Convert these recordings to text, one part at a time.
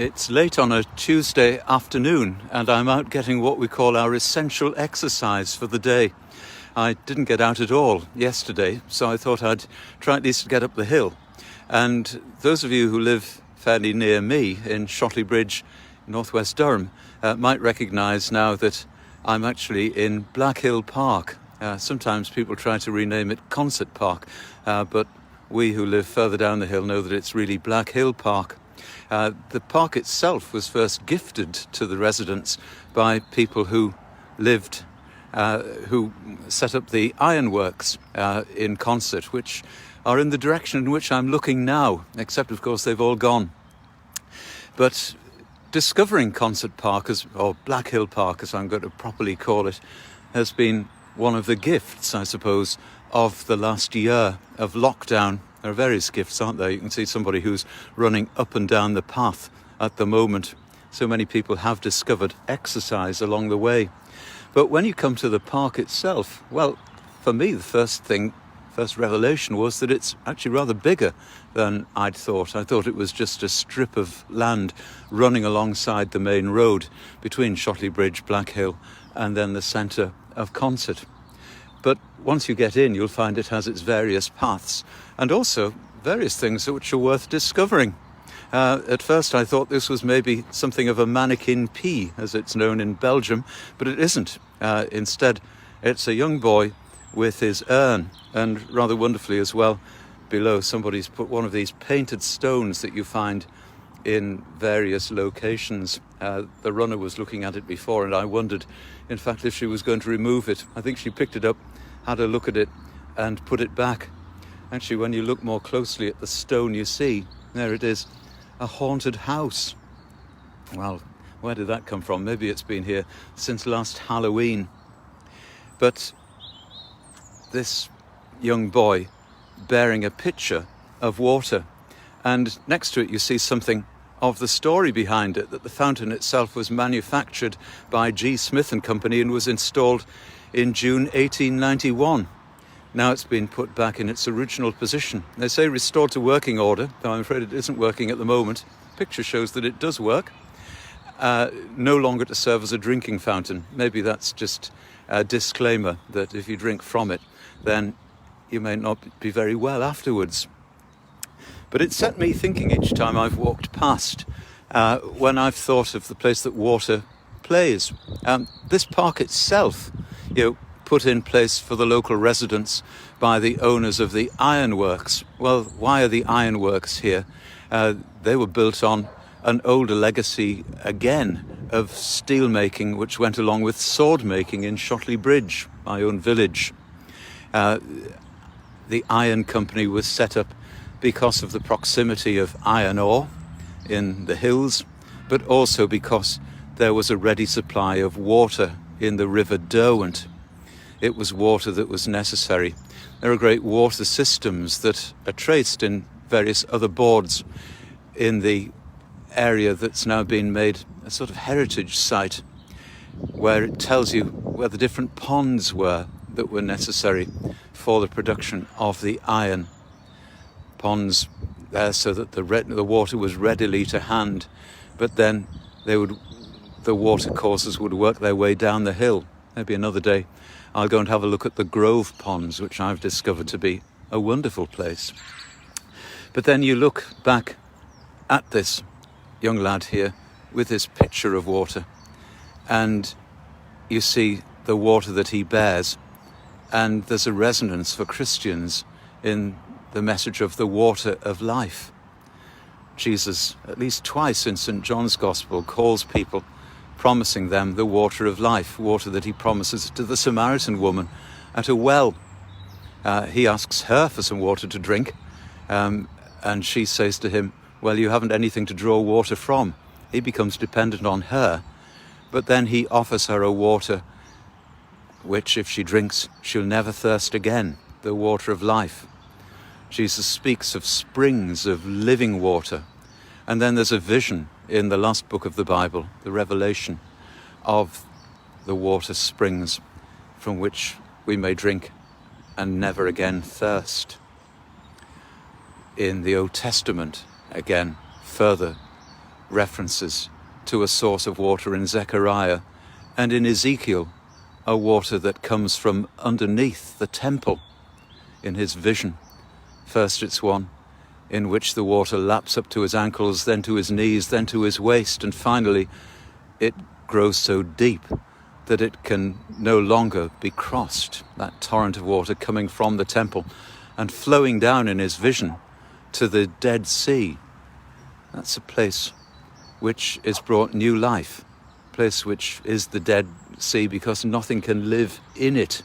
It's late on a Tuesday afternoon and I'm out getting what we call our essential exercise for the day. I didn't get out at all yesterday, so I thought I'd try at least to get up the hill. And those of you who live fairly near me in Shotley Bridge, northwest Durham, might recognise now that I'm actually in Blackhill Park. Sometimes people try to rename it Concert Park, but we who live further down the hill know that it's really Blackhill Park. The park itself was first gifted to the residents by people who lived, who set up the ironworks in Concert, which are in the direction in which I'm looking now, except of course they've all gone. But discovering Concert Park, or Blackhill Park as I'm going to properly call it, has been one of the gifts, I suppose, of the last year of lockdown. There are various gifts, aren't there? You can see somebody who's running up and down the path at the moment. So many people have discovered exercise along the way. But when you come to the park itself, well, for me, the first revelation was that it's actually rather bigger than I'd thought. I thought it was just a strip of land running alongside the main road between Shotley Bridge, Blackhill, and then the centre of Concert. But once you get in, you'll find it has its various paths and also various things which are worth discovering. At first I thought this was maybe something of a mannequin pea, as it's known in Belgium, but it isn't. Instead, it's a young boy with his urn, and rather wonderfully as well, below somebody's put one of these painted stones that you find in various locations. The runner was looking at it before, and I wondered, in fact, if she was going to remove it. I think she picked it up, had a look at it, and put it back. Actually, when you look more closely at the stone, you see, there it is, a haunted house. Well, where did that come from? Maybe it's been here since last Halloween. But this young boy bearing a pitcher of water, and next to it you see something of the story behind it, that the fountain itself was manufactured by G. Smith and Company and was installed in June 1891. Now it's been put back in its original position. They say restored to working order, though I'm afraid it isn't working at the moment. Picture shows that it does work. No longer to serve as a drinking fountain. Maybe that's just a disclaimer that if you drink from it, then you may not be very well afterwards. But it set me thinking each time I've walked past, when I've thought of the place that water plays. This park itself, put in place for the local residents by the owners of the ironworks. Well, why are the ironworks here? They were built on an older legacy, again, of steel making, which went along with sword making in Shotley Bridge, my own village. The iron company was set up because of the proximity of iron ore in the hills, but also because there was a ready supply of water in the River Derwent. It was water that was necessary. There are great water systems that are traced in various other boards in the area that's now been made a sort of heritage site, where it tells you where the different ponds were that were necessary for the production of the iron. Ponds there so that the water was readily to hand, but then the water courses would work their way down the hill. Maybe another day I'll go and have a look at the Grove Ponds, which I've discovered to be a wonderful place. But then you look back at this young lad here with his pitcher of water, and you see the water that he bears, and there's a resonance for Christians in the message of the water of life. Jesus, at least twice in St. John's Gospel, calls people, promising them the water of life, water that he promises to the Samaritan woman at a well. He asks her for some water to drink, and she says to him, well, you haven't anything to draw water from. He becomes dependent on her, but then he offers her a water which, if she drinks, she'll never thirst again, the water of life. Jesus speaks of springs of living water. And then there's a vision in the last book of the Bible, the Revelation, of the water springs from which we may drink and never again thirst. In the Old Testament, again, further references to a source of water in Zechariah, and in Ezekiel, a water that comes from underneath the temple in his vision. First it's one in which the water laps up to his ankles, then to his knees, then to his waist, and finally it grows so deep that it can no longer be crossed, that torrent of water coming from the temple and flowing down in his vision to the Dead Sea. That's a place which is brought new life, a place which is the Dead Sea because nothing can live in it.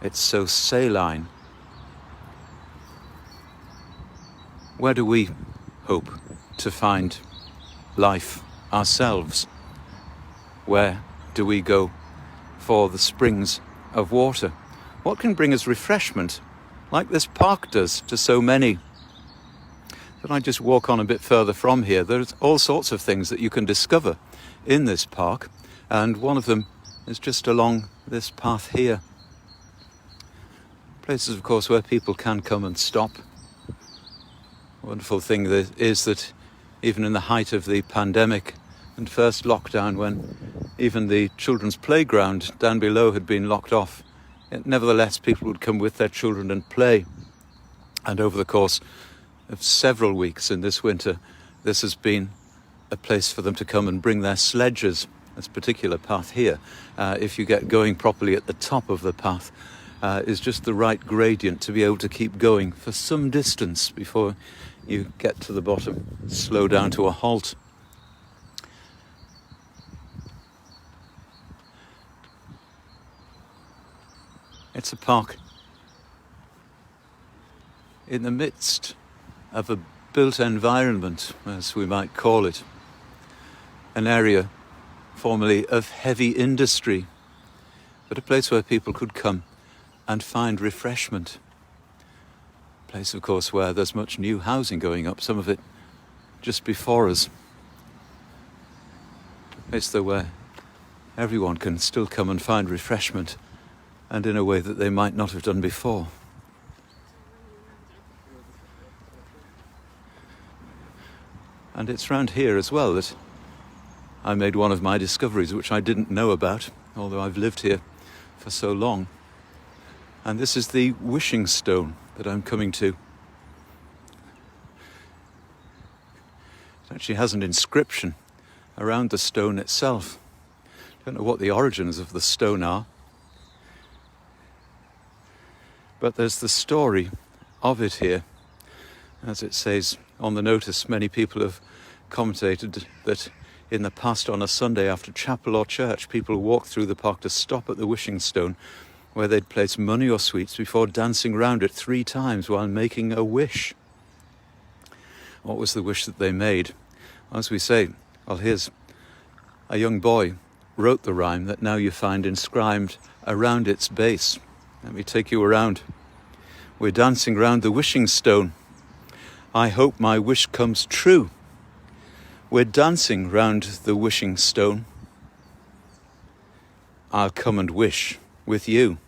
It's so saline. Where do we hope to find life ourselves? Where do we go for the springs of water? What can bring us refreshment, like this park does to so many? If I just walk on a bit further from here, there's all sorts of things that you can discover in this park, and one of them is just along this path here. Places, of course, where people can come and stop. The wonderful thing is that even in the height of the pandemic and first lockdown, when even the children's playground down below had been locked off, nevertheless people would come with their children and play. And over the course of several weeks in this winter, this has been a place for them to come and bring their sledges. This particular path here, if you get going properly at the top of the path, is just the right gradient to be able to keep going for some distance before you get to the bottom, slow down to a halt. It's a park in the midst of a built environment, as we might call it, an area formerly of heavy industry, but a place where people could come and find refreshment. A place, of course, where there's much new housing going up, some of it just before us. A place, though, where everyone can still come and find refreshment, and in a way that they might not have done before. And it's round here as well that I made one of my discoveries, which I didn't know about, although I've lived here for so long. And this is the wishing stone that I'm coming to. It actually has an inscription around the stone itself. I don't know what the origins of the stone are, but there's the story of it here. As it says on the notice, many people have commentated that in the past on a Sunday after chapel or church, people walked through the park to stop at the wishing stone, where they'd place money or sweets before dancing round it 3 times while making a wish. What was the wish that they made? As we say, well, here's a young boy wrote the rhyme that now you find inscribed around its base. Let me take you around. We're dancing round the wishing stone. I hope my wish comes true. We're dancing round the wishing stone. I'll come and wish with you.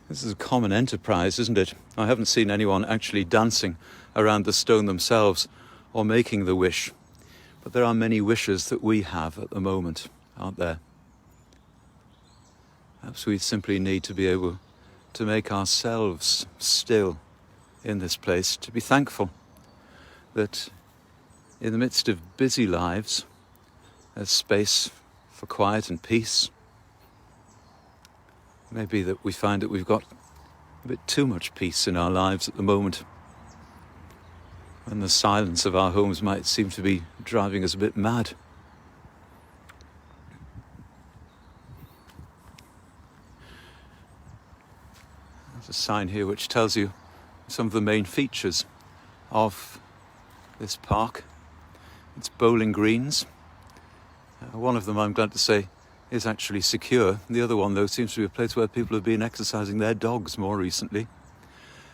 This is a common enterprise, isn't it? I haven't seen anyone actually dancing around the stone themselves or making the wish. But there are many wishes that we have at the moment, aren't there? Perhaps we simply need to be able to make ourselves still in this place, to be thankful that in the midst of busy lives, there's space for quiet and peace. Maybe that we find that we've got a bit too much peace in our lives at the moment, and the silence of our homes might seem to be driving us a bit mad. There's a sign here which tells you some of the main features of this park. It's bowling greens. One of them, I'm glad to say, is actually secure. The other one, though, seems to be a place where people have been exercising their dogs more recently.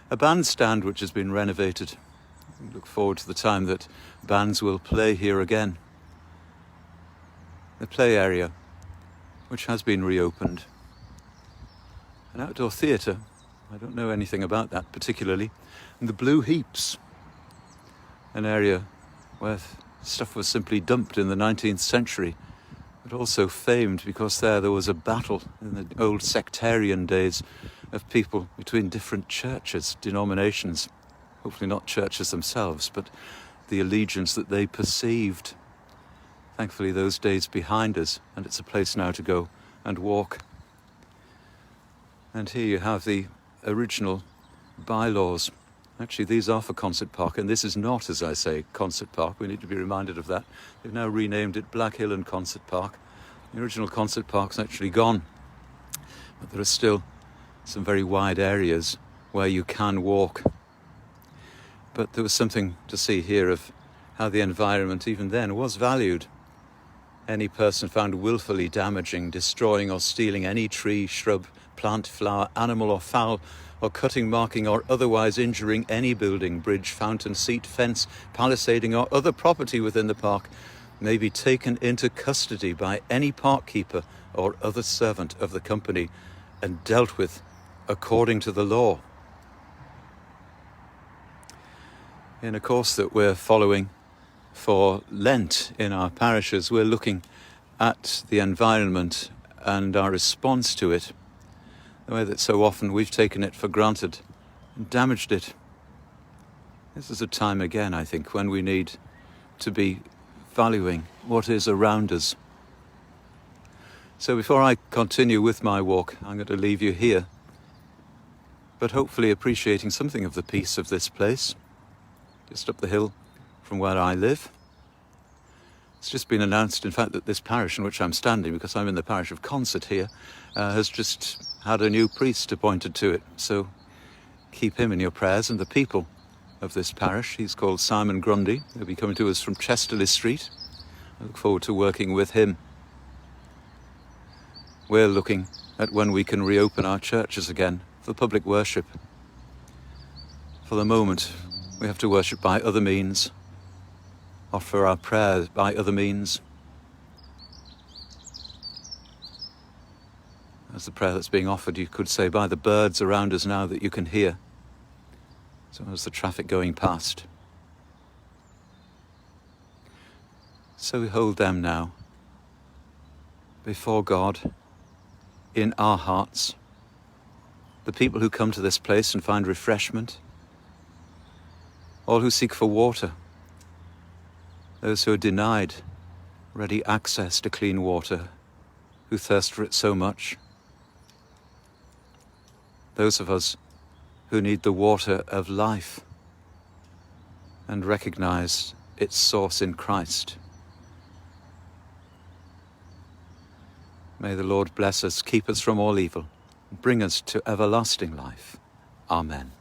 A bandstand which has been renovated. We look forward to the time that bands will play here again. The play area, which has been reopened. An outdoor theatre. I don't know anything about that particularly. And the blue heaps. an area where stuff was simply dumped in the 19th century, but also famed because there was a battle in the old sectarian days of people between different churches, denominations, hopefully not churches themselves, but the allegiance that they perceived. Thankfully, those days behind us, and it's a place now to go and walk. And here you have the original bylaws. Actually, these are for Concert Park, and this is not, as I say, Concert Park. We need to be reminded of that. They've now renamed it Blackhill and Concert Park. The original Concert Park's actually gone, but there are still some very wide areas where you can walk. But there was something to see here of how the environment even then was valued. Any person found willfully damaging, destroying or stealing any tree, shrub, plant, flower, animal or fowl, or cutting, marking or otherwise injuring any building, bridge, fountain, seat, fence, palisading or other property within the park may be taken into custody by any park keeper or other servant of the company and dealt with according to the law. In a course that we're following for Lent in our parishes, we're looking at the environment and our response to it, the way that so often we've taken it for granted and damaged it. This is a time again, I think, when we need to be valuing what is around us. So before I continue with my walk, I'm going to leave you here, but hopefully appreciating something of the peace of this place, just up the hill from where I live. It's just been announced, in fact, that this parish in which I'm standing, because I'm in the parish of Concert here, has just had a new priest appointed to it. So keep him in your prayers and the people of this parish. He's called Simon Grundy. He'll be coming to us from Chesterley Street. I look forward to working with him. We're looking at when we can reopen our churches again for public worship. For the moment, we have to worship by other means, offer our prayers by other means. As the prayer that's being offered, you could say, by the birds around us now that you can hear, so as the traffic going past. So we hold them now before God in our hearts, the people who come to this place and find refreshment, all who seek for water, those who are denied ready access to clean water, who thirst for it so much, those of us who need the water of life and recognize its source in Christ. May the Lord bless us, keep us from all evil, and bring us to everlasting life. Amen.